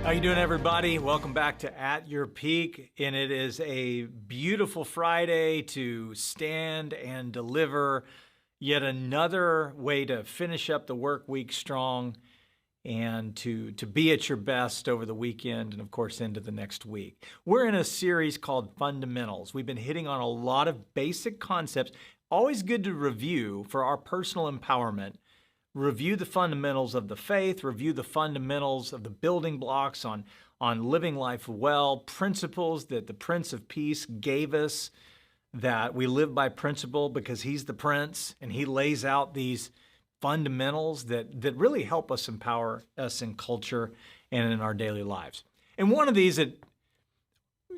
How you doing, everybody? Welcome back to At Your Peak, and it is a beautiful Friday to stand and deliver yet another way to finish up the work week strong and to be at your best over the weekend and, of course, into the next week. We're in a series called Fundamentals. We've been hitting on a lot of basic concepts. Always good to review for our personal empowerment. Review the fundamentals of the faith, review the fundamentals of the building blocks on living life well, principles that the Prince of Peace gave us, that we live by principle because he's the Prince and he lays out these fundamentals that really help us empower us in culture and in our daily lives. And one of these that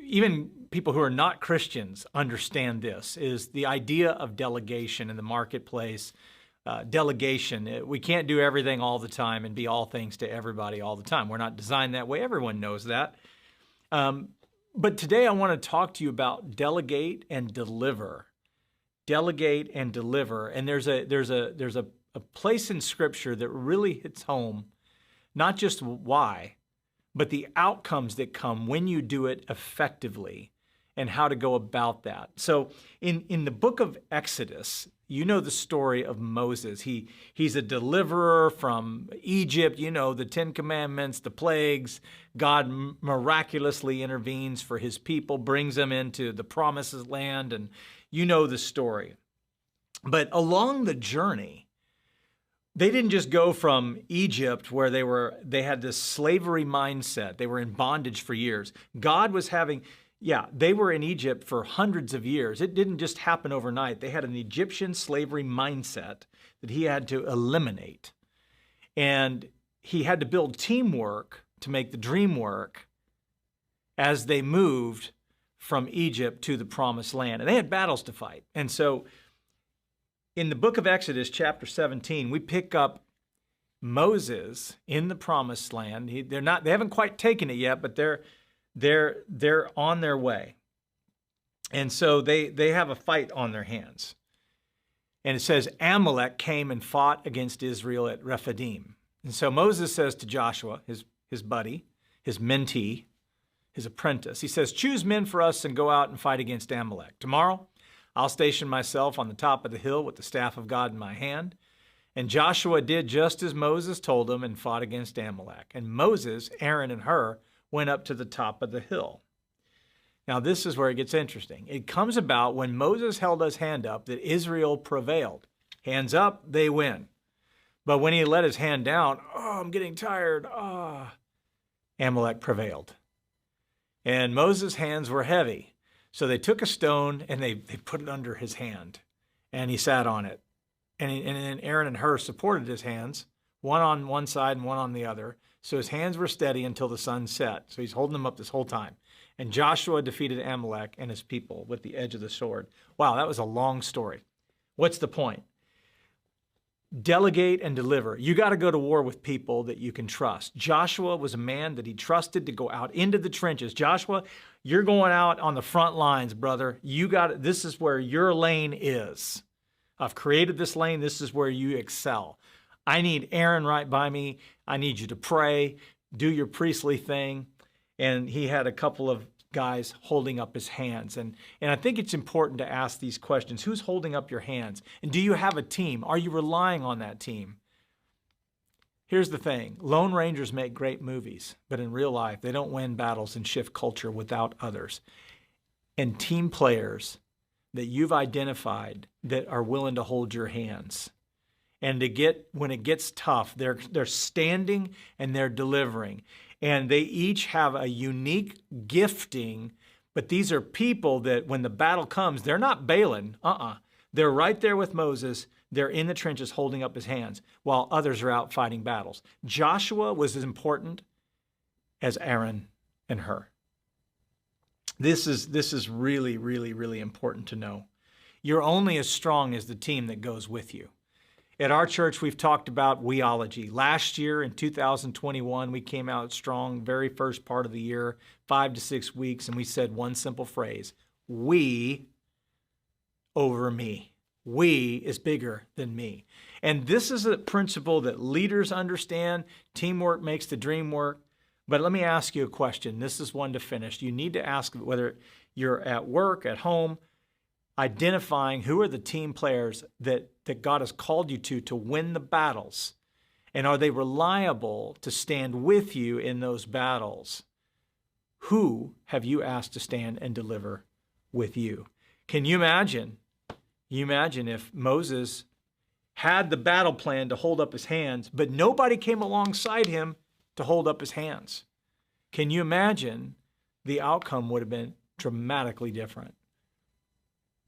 even people who are not Christians understand this is the idea of delegation in the marketplace. Delegation. We can't do everything all the time and be all things to everybody all the time. We're not designed that way. Everyone knows that. But today I want to talk to you about delegate and deliver. Delegate and deliver. And there's a place in Scripture that really hits home, not just why, but the outcomes that come when you do it effectively and how to go about that. So in the book of Exodus, you know the story of Moses. He's a deliverer from Egypt, you know, the 10 Commandments, the plagues. God miraculously intervenes for his people, brings them into the promised land, and you know the story. But along the journey, they didn't just go from Egypt where they had this slavery mindset. They were in bondage for years. God was having... Yeah, they were in Egypt for hundreds of years. It didn't just happen overnight. They had an Egyptian slavery mindset that he had to eliminate. And he had to build teamwork to make the dream work as they moved from Egypt to the promised land. And they had battles to fight. And so in the book of Exodus, chapter 17, we pick up Moses in the promised land. They haven't quite taken it yet, but they're on their way. And so they have a fight on their hands. And it says Amalek came and fought against Israel at Rephidim. And so Moses says to Joshua, his buddy, his mentee, his apprentice, he says, choose men for us and go out and fight against Amalek. Tomorrow, I'll station myself on the top of the hill with the staff of God in my hand. And Joshua did just as Moses told him and fought against Amalek. And Moses, Aaron, and Hur went up to the top of the hill. Now, this is where it gets interesting. It comes about when Moses held his hand up that Israel prevailed. Hands up, they win. But when he let his hand down, I'm getting tired, Amalek prevailed. And Moses' hands were heavy. So they took a stone and they put it under his hand. And he sat on it. And then Aaron and Hur supported his hands, one on one side and one on the other. So his hands were steady until the sun set. So he's holding them up this whole time. And Joshua defeated Amalek and his people with the edge of the sword. Wow, that was a long story. What's the point? Delegate and deliver. You got to go to war with people that you can trust. Joshua was a man that he trusted to go out into the trenches. Joshua, you're going out on the front lines, brother. This is where your lane is. I've created this lane. This is where you excel. I need Aaron right by me. I need you to pray, do your priestly thing. And he had a couple of guys holding up his hands. And I think it's important to ask these questions. Who's holding up your hands? And do you have a team? Are you relying on that team? Here's the thing. Lone Rangers make great movies, but in real life, they don't win battles and shift culture without others. And team players that you've identified that are willing to hold your hands. And when it gets tough, they're standing and they're delivering. And they each have a unique gifting, but these are people that when the battle comes, they're not bailing. They're right there with Moses. They're in the trenches holding up his hands while others are out fighting battles. Joshua was as important as Aaron and Hur. This is really, really, really important to know. You're only as strong as the team that goes with you. At our church, we've talked about weology. Last year in 2021, we came out strong, very first part of the year, 5 to 6 weeks, and we said one simple phrase, we over me. We is bigger than me. And this is a principle that leaders understand. Teamwork makes the dream work. But let me ask you a question. This is one to finish. You need to ask whether you're at work, at home, identifying who are the team players that God has called you to win the battles. And are they reliable to stand with you in those battles? Who have you asked to stand and deliver with you? Can you imagine? You imagine if Moses had the battle plan to hold up his hands, but nobody came alongside him to hold up his hands. Can you imagine the outcome would have been dramatically different?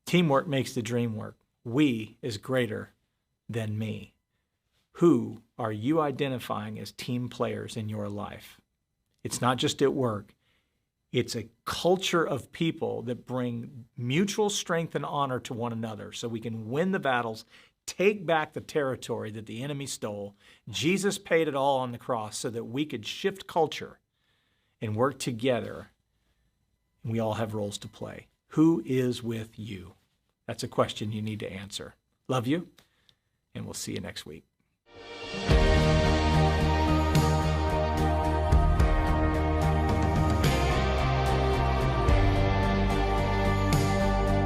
Teamwork makes the dream work. We is greater than me. Who are you identifying as team players in your life? It's not just at work. It's a culture of people that bring mutual strength and honor to one another so we can win the battles, take back the territory that the enemy stole. Jesus paid it all on the cross so that we could shift culture and work together. And we all have roles to play. Who is with you? That's a question you need to answer. Love you, and we'll see you next week.